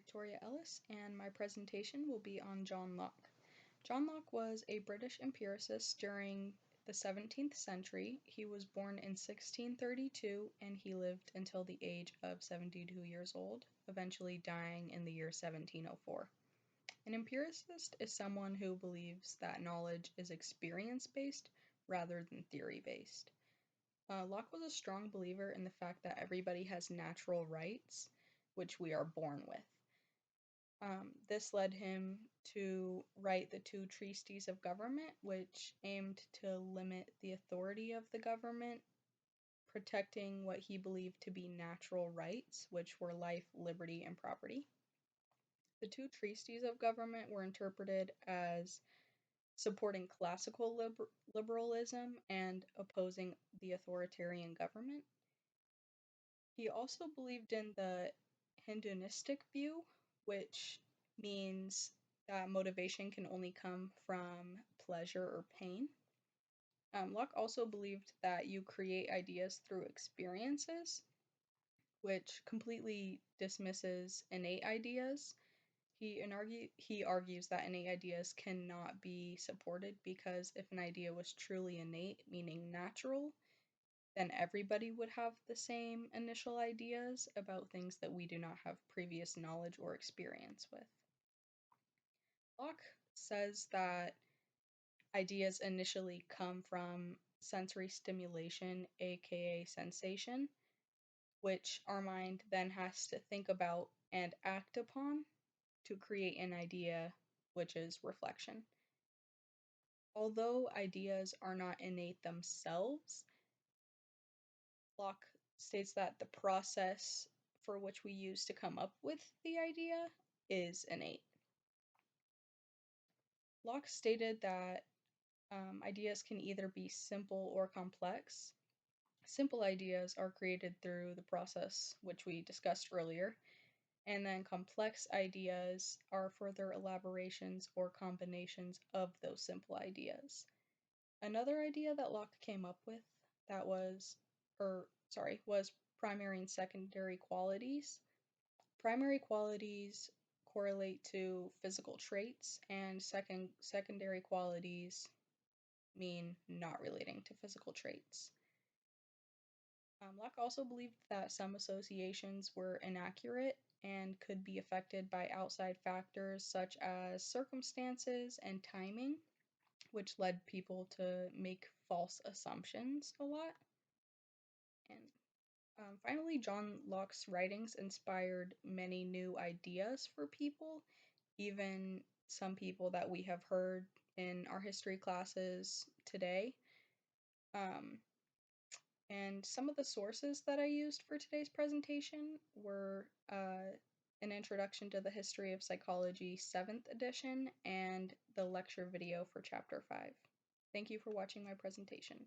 Victoria Ellis, and my presentation will be on John Locke. John Locke was a British empiricist during the 17th century. He was born in 1632 and he lived until the age of 72 years old, eventually dying in the year 1704. An empiricist is someone who believes that knowledge is experience-based rather than theory-based. Locke was a strong believer in the fact that everybody has natural rights, which we are born with. This led him to write the two treatises of government, which aimed to limit the authority of the government, protecting what he believed to be natural rights, which were life, liberty, and property. The two treatises of government were interpreted as supporting classical liberalism and opposing the authoritarian government. He also believed in the hedonistic view, which means that motivation can only come from pleasure or pain. Locke also believed that you create ideas through experiences, which completely dismisses innate ideas. He argues that innate ideas cannot be supported because if an idea was truly innate, meaning natural, then everybody would have the same initial ideas about things that we do not have previous knowledge or experience with. Locke says that ideas initially come from sensory stimulation, aka sensation, which our mind then has to think about and act upon to create an idea, which is reflection. Although ideas are not innate themselves, Locke states that the process for which we use to come up with the idea is innate. Locke stated that ideas can either be simple or complex. Simple ideas are created through the process which we discussed earlier, and then complex ideas are further elaborations or combinations of those simple ideas. Another idea that Locke came up with that was primary and secondary qualities. Primary qualities correlate to physical traits, and secondary qualities mean not relating to physical traits. Locke also believed that some associations were inaccurate and could be affected by outside factors such as circumstances and timing, which led people to make false assumptions a lot. And finally, John Locke's writings inspired many new ideas for people, even some people that we have heard in our history classes today. And some of the sources that I used for today's presentation were an introduction to the history of psychology 7th edition and the lecture video for chapter 5. Thank you for watching my presentation.